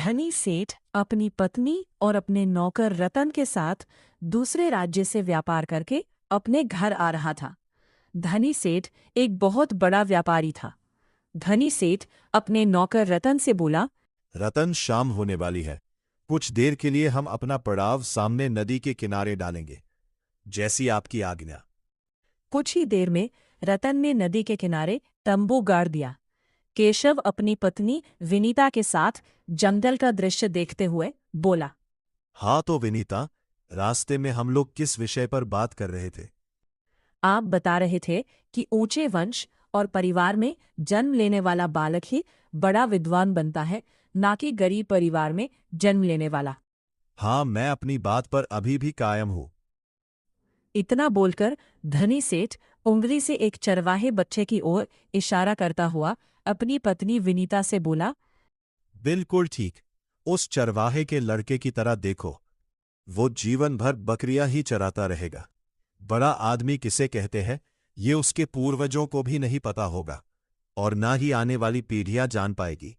धनी सेठ अपनी पत्नी और अपने नौकर रतन के साथ दूसरे राज्य से व्यापार करके अपने घर आ रहा था। धनी सेठ एक बहुत बड़ा व्यापारी था। धनी सेठ अपने नौकर रतन से बोला, रतन, शाम होने वाली है। कुछ देर के लिए हम अपना पड़ाव सामने नदी के किनारे डालेंगे। जैसी आपकी आज्ञा। कुछ ही देर में रतन ने नदी के किनारे तंबू गाड़ दिया। केशव अपनी पत्नी विनीता के साथ जंगल का दृश्य देखते हुए बोला, हाँ तो विनीता, रास्ते में हम लोग किस विषय पर बात कर रहे थे? आप बता रहे थे कि ऊंचे वंश और परिवार में जन्म लेने वाला बालक ही बड़ा विद्वान बनता है, ना कि गरीब परिवार में जन्म लेने वाला। हाँ, मैं अपनी बात पर अभी भी कायम हूं। इतना बोलकर धनी सेठ उंगली से एक चरवाहे बच्चे की ओर इशारा करता हुआ अपनी पत्नी विनीता से बोला, बिल्कुल ठीक। उस चरवाहे के लड़के की तरह देखो। वो जीवन भर बकरियां ही चराता रहेगा। बड़ा आदमी किसे कहते हैं, ये उसके पूर्वजों को भी नहीं पता होगा और ना ही आने वाली पीढ़ियां जान पाएगी।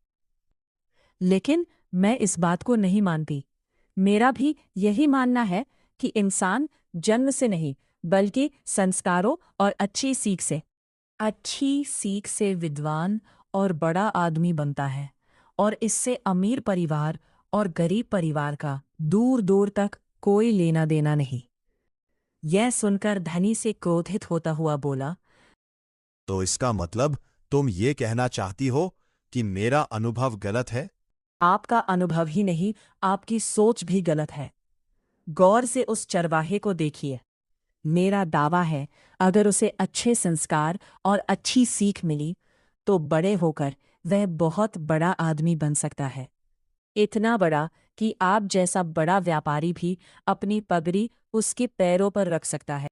लेकिन मैं इस बात को नहीं मानती। मेरा भी यही मानना है कि इंसान जन्म से नहीं बल्कि संस्कारों और अच्छी सीख से विद्वान और बड़ा आदमी बनता है, और इससे अमीर परिवार और गरीब परिवार का दूर दूर तक कोई लेना देना नहीं। यह सुनकर धनी से क्रोधित होता हुआ बोला, तो इसका मतलब तुम ये कहना चाहती हो कि मेरा अनुभव गलत है? आपका अनुभव ही नहीं, आपकी सोच भी गलत है। गौर से उस चरवाहे को देखिए। मेरा दावा है, अगर उसे अच्छे संस्कार और अच्छी सीख मिली तो बड़े होकर वह बहुत बड़ा आदमी बन सकता है। इतना बड़ा कि आप जैसा बड़ा व्यापारी भी अपनी पगड़ी उसके पैरों पर रख सकता है।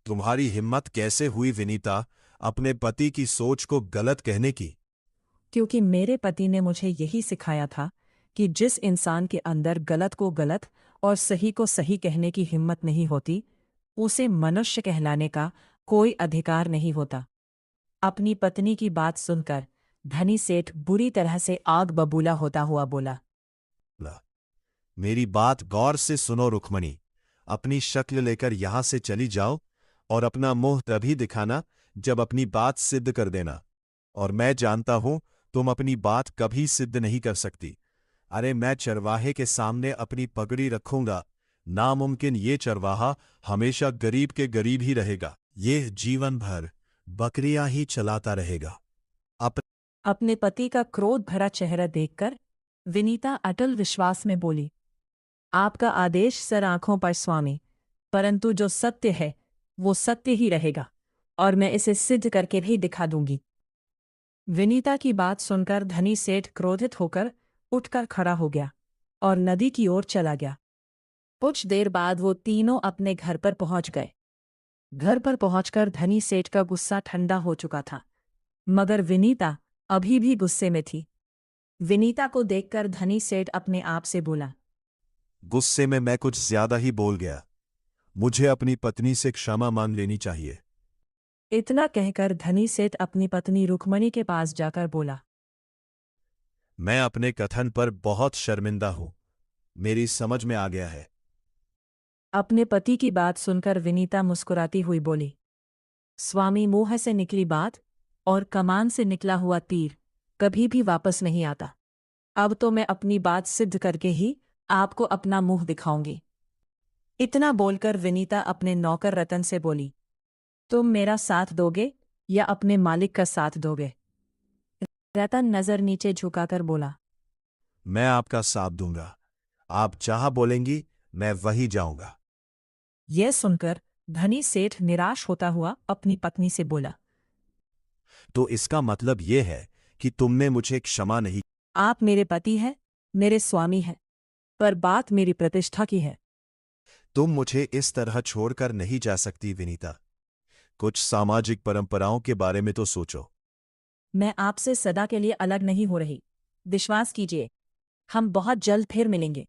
तुम्हारी हिम्मत कैसे हुई विनीता, अपने पति की सोच को गलत कहने की? क्योंकि मेरे पति ने मुझे यही सिखाया था कि जिस इंसान के अंदर गलत को गलत और सही को सही कहने की हिम्मत नहीं होती, उसे मनुष्य कहलाने का कोई अधिकार नहीं होता। अपनी पत्नी की बात सुनकर धनी सेठ बुरी तरह से आग बबूला होता हुआ बोला, मेरी बात गौर से सुनो रुक्मणी। अपनी शक्ल लेकर यहां से चली जाओ और अपना मुंह तभी दिखाना जब अपनी बात सिद्ध कर देना। और मैं जानता हूं तुम अपनी बात कभी सिद्ध नहीं कर सकती। अरे, मैं चरवाहे के सामने अपनी पगड़ी रखूंगा। नामुमकिन ये चरवाहा हमेशा गरीब के गरीब ही रहेगा। ये जीवन भर बकरियां ही चलाता रहेगा। अपने पति का क्रोध भरा चेहरा देखकर विनीता अटल विश्वास में बोली, आपका आदेश सर आंखों पर स्वामी, परंतु जो सत्य है वो सत्य ही रहेगा, और मैं इसे सिद्ध करके भी दिखा दूंगी। विनीता की बात सुनकर धनी सेठ क्रोधित होकर उठकर खड़ा हो गया और नदी की ओर चला गया। कुछ देर बाद वो तीनों अपने घर पर पहुंच गए। घर पर पहुंचकर धनी सेठ का गुस्सा ठंडा हो चुका था, मगर विनीता अभी भी गुस्से में थी। विनीता को देखकर धनी सेठ अपने आप से बोला, गुस्से में मैं कुछ ज्यादा ही बोल गया। मुझे अपनी पत्नी से क्षमा मांग लेनी चाहिए। इतना कहकर धनी सेठ अपनी पत्नी रुक्मणी के पास जाकर बोला, मैं अपने कथन पर बहुत शर्मिंदा हूं। मेरी समझ में आ गया है। अपने पति की बात सुनकर विनीता मुस्कुराती हुई बोली, स्वामी, मुंह से निकली बात और कमान से निकला हुआ तीर कभी भी वापस नहीं आता। अब तो मैं अपनी बात सिद्ध करके ही आपको अपना मुंह दिखाऊंगी। इतना बोलकर विनीता अपने नौकर रतन से बोली, तुम मेरा साथ दोगे या अपने मालिक का साथ दोगे? रतन नजर नीचे झुकाकर बोला, मैं आपका साथ दूंगा। आप जहां बोलेंगी मैं वहीं जाऊंगा। यह सुनकर धनी सेठ निराश होता हुआ अपनी पत्नी से बोला, तो इसका मतलब यह है कि तुमने मुझे क्षमा नहीं। आप मेरे पति हैं, मेरे स्वामी हैं, पर बात मेरी प्रतिष्ठा की है। तुम मुझे इस तरह छोड़कर नहीं जा सकती विनीता। कुछ सामाजिक परंपराओं के बारे में तो सोचो। मैं आपसे सदा के लिए अलग नहीं हो रही। विश्वास कीजिए, हम बहुत जल्द फिर मिलेंगे।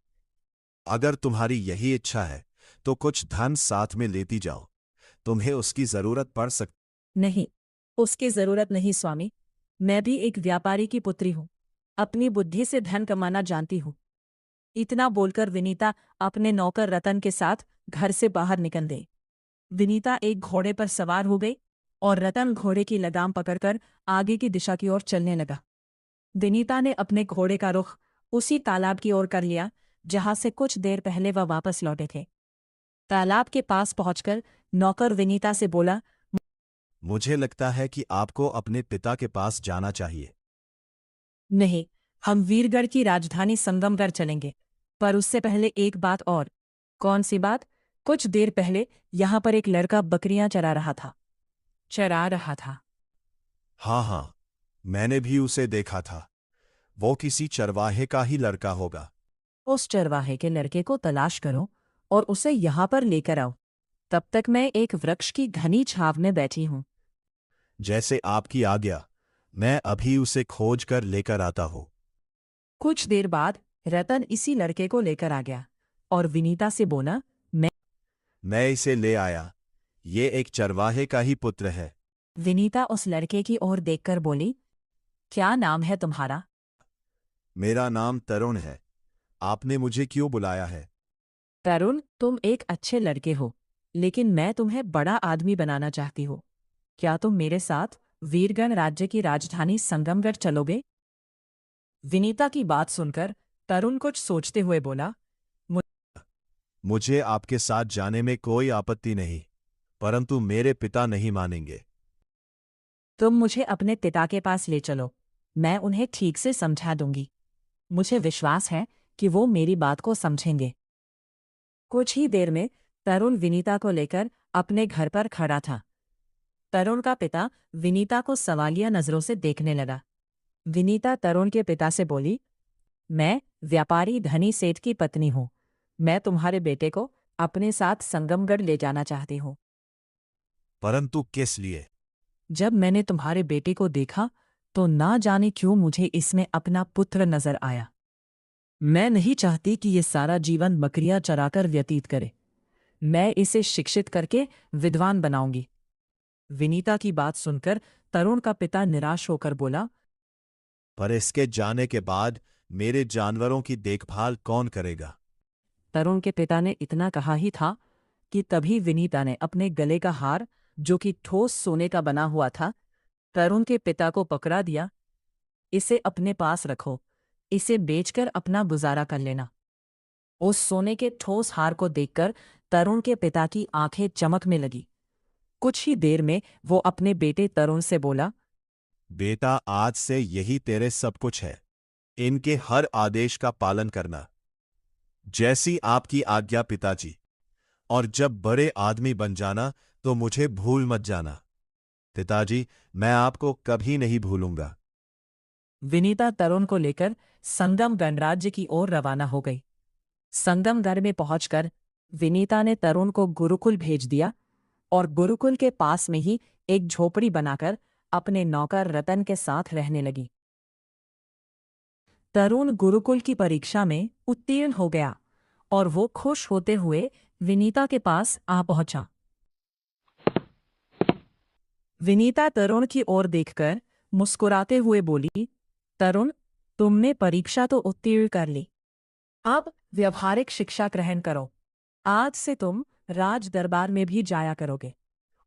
अगर तुम्हारी यही इच्छा है तो कुछ धन साथ में लेती जाओ। तुम्हें उसकी जरूरत पड़ सकती। नहीं, उसकी जरूरत नहीं स्वामी। मैं भी एक व्यापारी की पुत्री हूँ। अपनी बुद्धि से धन कमाना जानती हूँ। इतना बोलकर विनीता अपने नौकर रतन के साथ घर से बाहर निकल गई। विनीता एक घोड़े पर सवार हो गई और रतन घोड़े की लगाम पकड़कर आगे की दिशा की ओर चलने लगा। विनीता ने अपने घोड़े का रुख उसी तालाब की ओर कर लिया जहां से कुछ देर पहले वह वापस लौटे थे। तालाब के पास पहुंचकर नौकर विनीता से बोला, मुझे लगता है कि आपको अपने पिता के पास जाना चाहिए। नहीं, हम वीरगढ़ की राजधानी संगमगढ़ चलेंगे, पर उससे पहले एक बात और। कौन सी बात? कुछ देर पहले यहां पर एक लड़का बकरियां चरा रहा था। हाँ हाँ, मैंने भी उसे देखा था। वो किसी चरवाहे का ही लड़का होगा। उस चरवाहे के लड़के को तलाश करो और उसे यहां पर लेकर आओ। तब तक मैं एक वृक्ष की घनी छाव में बैठी हूं। जैसे आपकी आज्ञा, मैं अभी उसे खोज कर लेकर आता हूँ। कुछ देर बाद रतन इसी लड़के को लेकर आ गया और विनीता से बोला, मैं इसे ले आया। ये एक चरवाहे का ही पुत्र है। विनीता उस लड़के की ओर देखकर बोली, क्या नाम है तुम्हारा? मेरा नाम तरुण है। आपने मुझे क्यों बुलाया है? तरुण, तुम एक अच्छे लड़के हो, लेकिन मैं तुम्हें बड़ा आदमी बनाना चाहती हूँ। क्या तुम मेरे साथ वीरगढ़ राज्य की राजधानी संगमगढ़ चलोगे? विनीता की बात सुनकर तरुण कुछ सोचते हुए बोला, मुझे आपके साथ जाने में कोई आपत्ति नहीं, परंतु मेरे पिता नहीं मानेंगे। तुम मुझे अपने पिता के पास ले चलो, मैं उन्हें ठीक से समझा दूंगी। मुझे विश्वास है कि वो मेरी बात को समझेंगे। कुछ ही देर में तरुण विनीता को लेकर अपने घर पर खड़ा था। तरुण का पिता विनीता को सवालिया नजरों से देखने लगा। विनीता तरुण के पिता से बोली, मैं व्यापारी धनी सेठ की पत्नी हूं। मैं तुम्हारे बेटे को अपने साथ संगमगढ़ ले जाना चाहती हूं। परंतु किस लिए? जब मैंने तुम्हारे बेटे को देखा तो ना जाने क्यों मुझे इसमें अपना पुत्र नजर आया। मैं नहीं चाहती कि ये सारा जीवन बकरियां चराकर व्यतीत करे। मैं इसे शिक्षित करके विद्वान बनाऊंगी। विनीता की बात सुनकर तरुण का पिता निराश होकर बोला, पर इसके जाने के बाद मेरे जानवरों की देखभाल कौन करेगा? तरुण के पिता ने इतना कहा ही था कि तभी विनीता ने अपने गले का हार, जो कि ठोस सोने का बना हुआ था, तरुण के पिता को पकड़ा दिया। इसे अपने पास रखो, इसे बेचकर अपना गुजारा कर लेना। उस सोने के ठोस हार को देखकर तरुण के पिता की आंखें चमकने लगी। कुछ ही देर में वो अपने बेटे तरुण से बोला, बेटा, आज से यही तेरे सब कुछ है। इनके हर आदेश का पालन करना, जैसी आपकी आज्ञा पिताजी। और जब बड़े आदमी बन जाना तो मुझे भूल मत जाना। पिताजी, मैं आपको कभी नहीं भूलूंगा। विनीता तरुण को लेकर संगम गणराज्य की ओर रवाना हो गई। संगमगढ़ में पहुंचकर विनीता ने तरुण को गुरुकुल भेज दिया और गुरुकुल के पास में ही एक झोपड़ी बनाकर अपने नौकर रतन के साथ रहने लगी। तरुण गुरुकुल की परीक्षा में उत्तीर्ण हो गया और वो खुश होते हुए विनीता के पास आ पहुंचा। विनीता तरुण की ओर देखकर मुस्कुराते हुए बोली, तरुण, तुमने परीक्षा तो उत्तीर्ण कर ली। अब व्यवहारिक शिक्षा ग्रहण करो। आज से तुम राज दरबार में भी जाया करोगे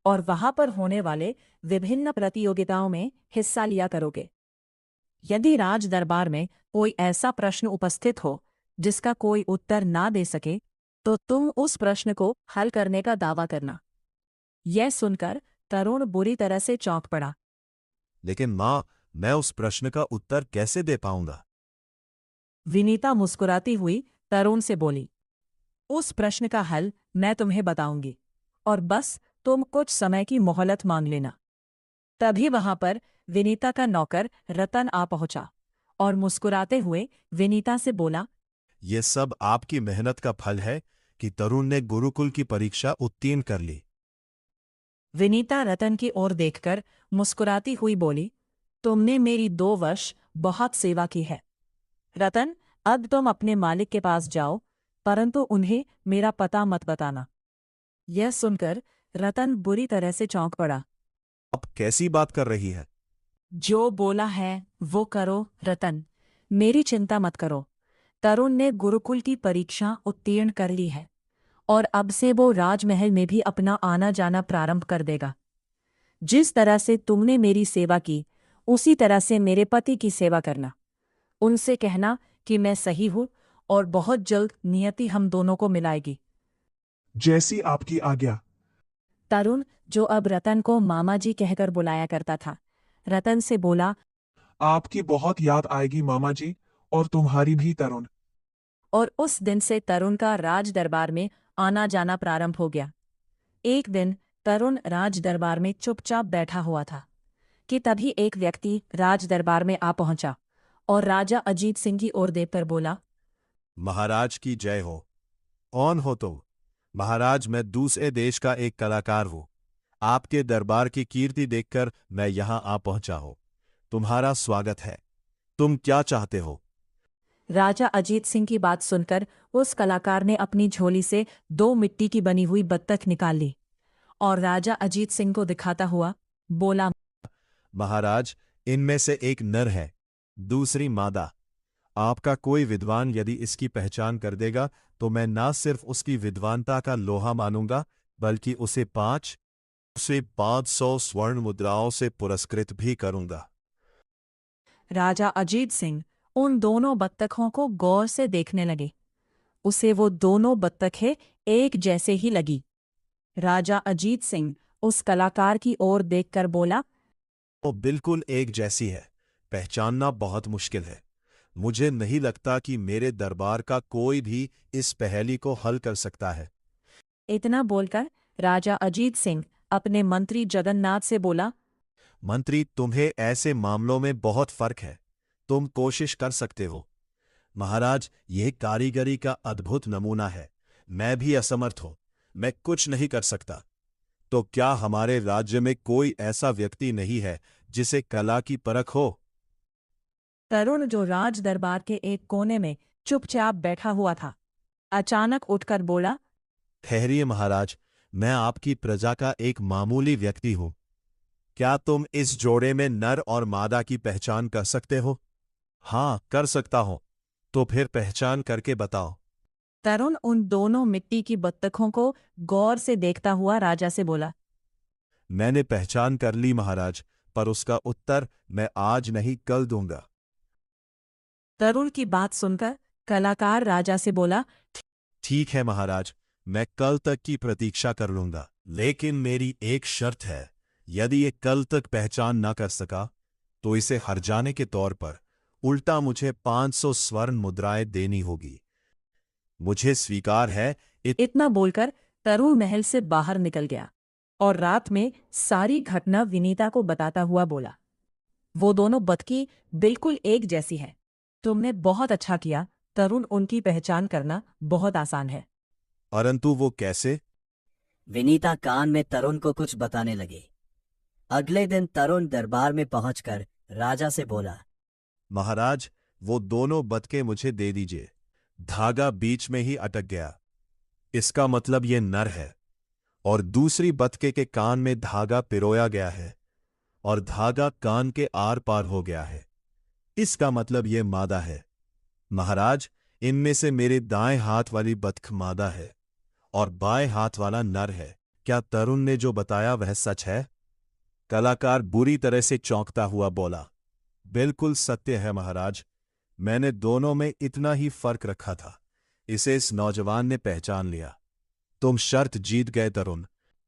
और वहां पर होने वाले विभिन्न प्रतियोगिताओं में हिस्सा लिया करोगे। यदि राज दरबार में कोई ऐसा प्रश्न उपस्थित हो जिसका कोई उत्तर ना दे सके, तो तुम उस प्रश्न को हल करने का दावा करना। यह सुनकर तरुण बुरी तरह से चौंक पड़ा। लेकिन मां, मैं उस प्रश्न का उत्तर कैसे दे पाऊंगा? विनीता मुस्कुराती हुई तरुण से बोली, उस प्रश्न का हल मैं तुम्हें बताऊंगी और बस तुम कुछ समय की मोहलत मांग लेना। तभी वहां पर विनीता का नौकर रतन आ पहुंचा और मुस्कुराते हुए विनीता से बोला, यह सब आपकी मेहनत का फल है कि तरुण ने गुरुकुल की परीक्षा उत्तीर्ण कर ली। विनीता रतन की ओर देखकर मुस्कुराती हुई बोली, तुमने मेरी 2 वर्ष बहुत सेवा की है। रतन, अब तुम अपने मालिक के पास जाओ, परंतु उन्हें मेरा पता मत बताना। यह सुनकर रतन बुरी तरह से चौंक पड़ा। अब कैसी बात कर रही है? जो बोला है वो करो रतन। मेरी चिंता मत करो। तरुण ने गुरुकुल की परीक्षा उत्तीर्ण कर ली है और अब से वो राजमहल में भी अपना आना जाना प्रारंभ कर देगा। जिस तरह से तुमने मेरी सेवा की, उसी तरह से मेरे पति की सेवा करना। उनसे कहना कि मैं सही हूँ और बहुत जल्द नियति हम दोनों को मिलाएगी। जैसी आपकी आज्ञा। तरुण, जो अब रतन को मामा जी कहकर बुलाया करता था, रतन से बोला। आपकी बहुत याद आएगी मामा जी, और तुम्हारी भी तरुण। और उस दिन से तरुण का राज दरबार में आना जाना प्रारंभ हो गया। एक दिन तरुण राज दरबार में चुपचाप बैठा हुआ था कि तभी एक व्यक्ति राज दरबार में आ पहुंचा और राजा अजीत सिंह की ओर देखकर बोला। महाराज की जय हो। कौन हो तुम? महाराज, मैं दूसरे देश का एक कलाकार हूं। आपके दरबार की कीर्ति देखकर मैं यहां आ पहुंचा हूं। तुम्हारा स्वागत है। तुम क्या चाहते हो? राजा अजीत सिंह की बात सुनकर उस कलाकार ने अपनी झोली से 2 मिट्टी की बनी हुई बत्तख निकाल ली और राजा अजीत सिंह को दिखाता हुआ बोला। महाराज, इनमें से एक नर है, दूसरी मादा। आपका कोई विद्वान यदि इसकी पहचान कर देगा तो मैं ना सिर्फ उसकी विद्वानता का लोहा मानूंगा, बल्कि उसे 500 स्वर्ण मुद्राओं से पुरस्कृत भी करूंगा। राजा अजीत सिंह उन दोनों बत्तखों को गौर से देखने लगे। उसे वो दोनों बत्तखें एक जैसे ही लगी। राजा अजीत सिंह उस कलाकार की ओर देखकर बोला। वो बिल्कुल एक जैसी है, पहचानना बहुत मुश्किल है। मुझे नहीं लगता कि मेरे दरबार का कोई भी इस पहेली को हल कर सकता है। इतना बोलकर राजा अजीत सिंह अपने मंत्री जगन्नाथ से बोला। मंत्री, तुम्हें ऐसे मामलों में बहुत फर्क है। तुम कोशिश कर सकते हो। महाराज, यह कारीगरी का अद्भुत नमूना है। मैं भी असमर्थ हूं, मैं कुछ नहीं कर सकता। तो क्या हमारे राज्य में कोई ऐसा व्यक्ति नहीं है जिसे कला की परख हो? तरुण, जो राज दरबार के एक कोने में चुपचाप बैठा हुआ था, अचानक उठकर बोला। ठहरिए महाराज, मैं आपकी प्रजा का एक मामूली व्यक्ति हूं। क्या तुम इस जोड़े में नर और मादा की पहचान कर सकते हो? हाँ, कर सकता हूं। तो फिर पहचान करके बताओ। तरुण उन दोनों मिट्टी की बत्तखों को गौर से देखता हुआ राजा से बोला। मैंने पहचान कर ली महाराज, पर उसका उत्तर मैं आज नहीं कल दूंगा। तरुण की बात सुनकर कलाकार राजा से बोला। ठीक है महाराज, मैं कल तक की प्रतीक्षा कर लूंगा, लेकिन मेरी एक शर्त है। यदि ये कल तक पहचान न कर सका तो इसे हर्जाने के तौर पर उल्टा मुझे 500 स्वर्ण मुद्राएं देनी होगी। मुझे स्वीकार है। इतना बोलकर तरुण महल से बाहर निकल गया और रात में सारी घटना विनीता को बताता हुआ बोला। वो दोनों बतखी बिल्कुल एक जैसी है। तुमने बहुत अच्छा किया तरुण, उनकी पहचान करना बहुत आसान है। परंतु वो कैसे? विनीता कान में तरुण को कुछ बताने लगी। अगले दिन तरुण दरबार में पहुंचकर राजा से बोला। महाराज, वो दोनों बतके मुझे दे दीजिए। धागा बीच में ही अटक गया। इसका मतलब ये नर है और दूसरी बतके के कान में धागा पिरोया गया है और धागा कान के आर पार हो गया है। इसका मतलब ये मादा है। महाराज, इनमें से मेरे दाएं हाथ वाली बतख मादा है और बाएं हाथ वाला नर है। क्या तरुण ने जो बताया वह सच है? कलाकार बुरी तरह से चौंकता हुआ बोला। बिल्कुल सत्य है महाराज। मैंने दोनों में इतना ही फर्क रखा था। इसे इस नौजवान ने पहचान लिया। तुम शर्त जीत गए तरुण।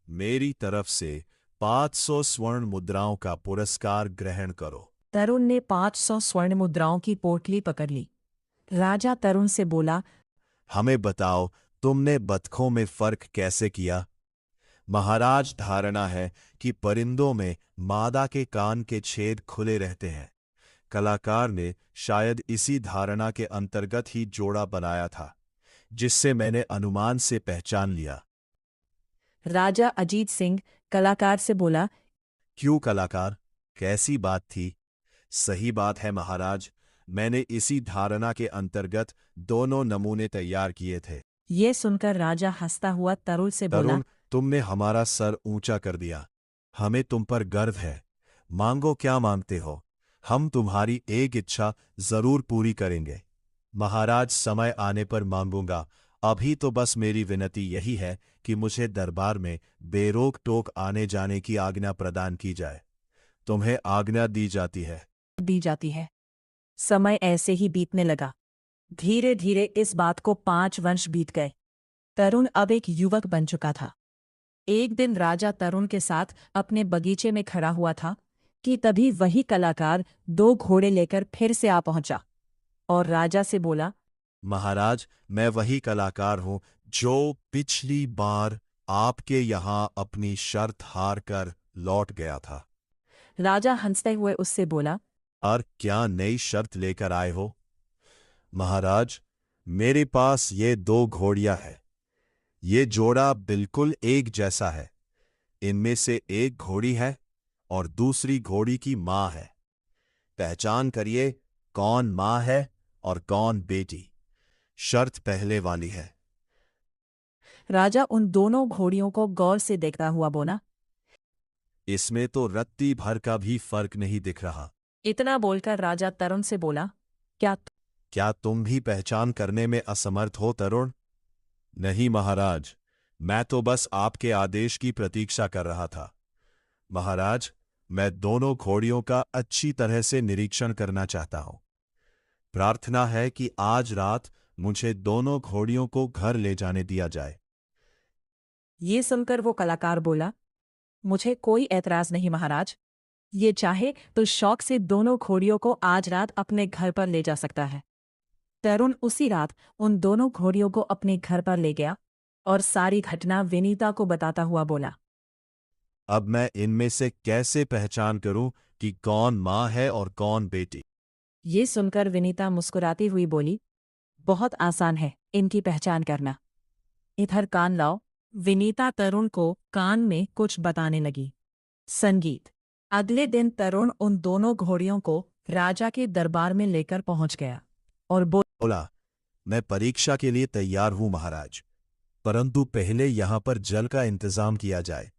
मेरी तरफ से 500 स्वर्ण मुद्राओं का पुरस्कार ग्रहण करो। तरुण ने 500 स्वर्ण मुद्राओं की पोटली पकड़ ली। राजा तरुण से बोला। हमें बताओ, तुमने बतखों में फर्क कैसे किया? महाराज, धारणा है कि परिंदों में मादा के कान के छेद खुले रहते हैं। कलाकार ने शायद इसी धारणा के अंतर्गत ही जोड़ा बनाया था, जिससे मैंने अनुमान से पहचान लिया। राजा अजीत सिंह कलाकार से बोला। क्यों कलाकार, कैसी बात थी? सही बात है महाराज, मैंने इसी धारणा के अंतर्गत दोनों नमूने तैयार किए थे। ये सुनकर राजा हंसता हुआ तरुण से बोला। तरुण, तुमने हमारा सर ऊंचा कर दिया। हमें तुम पर गर्व है। मांगो, क्या मांगते हो? हम तुम्हारी एक इच्छा जरूर पूरी करेंगे। महाराज, समय आने पर मांगूंगा। अभी तो बस मेरी विनती यही है कि मुझे दरबार में बेरोक टोक आने जाने की आज्ञा प्रदान की जाए। तुम्हें आज्ञा दी जाती है। दी जाती है। समय ऐसे ही बीतने लगा। धीरे धीरे इस बात को 5 वर्ष बीत गए। तरुण अब एक युवक बन चुका था। एक दिन राजा तरुण के साथ अपने बगीचे में खड़ा हुआ था कि तभी वही कलाकार 2 घोड़े लेकर फिर से आ पहुंचा और राजा से बोला, महाराज, मैं वही कलाकार हूं जो पिछली बार आपके यहां अपनी शर्त हार कर लौट गया था। राजा हंसते हुए उससे बोला, और क्या नई शर्त लेकर आए हो? महाराज, मेरे पास ये 2 घोड़ियां हैं। ये जोड़ा बिल्कुल एक जैसा है। इनमें से एक घोड़ी है और दूसरी घोड़ी की मां है। पहचान करिए कौन मां है और कौन बेटी। शर्त पहले वाली है। राजा उन दोनों घोड़ियों को गौर से देखता हुआ बोला। इसमें तो रत्ती भर का भी फर्क नहीं दिख रहा। इतना बोलकर राजा तरुण से बोला, क्या तुम भी पहचान करने में असमर्थ हो तरुण? नहीं महाराज, मैं तो बस आपके आदेश की प्रतीक्षा कर रहा था। महाराज, मैं दोनों घोड़ियों का अच्छी तरह से निरीक्षण करना चाहता हूं। प्रार्थना है कि आज रात मुझे दोनों घोड़ियों को घर ले जाने दिया जाए। ये सुनकर वो कलाकार बोला, मुझे कोई ऐतराज नहीं महाराज। ये चाहे तो शौक से दोनों घोड़ियों को आज रात अपने घर पर ले जा सकता है। तरुण उसी रात उन दोनों घोड़ियों को अपने घर पर ले गया और सारी घटना विनीता को बताता हुआ बोला। अब मैं इनमें से कैसे पहचान करूं कि कौन मां है और कौन बेटी? ये सुनकर विनीता मुस्कुराती हुई बोली, बहुत आसान है इनकी पहचान करना। इधर कान लाओ। विनीता तरुण को कान में कुछ बताने लगी। संगीत। अगले दिन तरुण उन दोनों घोड़ियों को राजा के दरबार में लेकर पहुंच गया और बोला, मैं परीक्षा के लिए तैयार हूं महाराज, परंतु पहले यहां पर जल का इंतजाम किया जाए।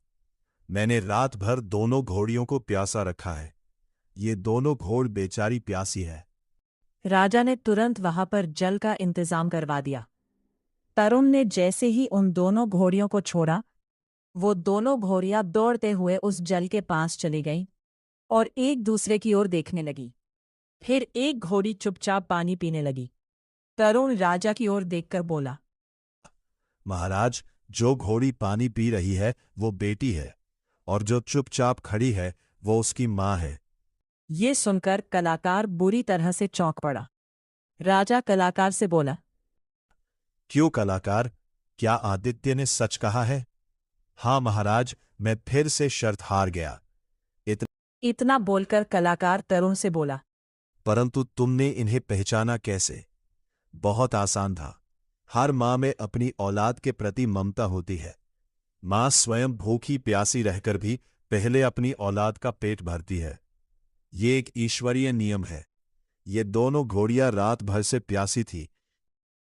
मैंने रात भर दोनों घोड़ियों को प्यासा रखा है। ये दोनों घोड़ बेचारी प्यासी है। राजा ने तुरंत वहां पर जल का इंतजाम करवा दिया। तरुण ने जैसे ही उन दोनों घोड़ियों को छोड़ा, वो दोनों घोड़ियां दौड़ते हुए उस जल के पास चली गईं और एक दूसरे की ओर देखने लगी। फिर एक घोड़ी चुपचाप पानी पीने लगी। तरुण राजा की ओर देखकर बोला, महाराज, जो घोड़ी पानी पी रही है वो बेटी है और जो चुपचाप खड़ी है वो उसकी मां है। ये सुनकर कलाकार बुरी तरह से चौंक पड़ा। राजा कलाकार से बोला, क्यों कलाकार, क्या आदित्य ने सच कहा है? हाँ महाराज, मैं फिर से शर्त हार गया। इतना बोलकर कलाकार तरुण से बोला, परंतु तुमने इन्हें पहचाना कैसे? बहुत आसान था। हर मां में अपनी औलाद के प्रति ममता होती है। मां स्वयं भूखी प्यासी रहकर भी पहले अपनी औलाद का पेट भरती है। ये एक ईश्वरीय नियम है। ये दोनों घोड़ियां रात भर से प्यासी थी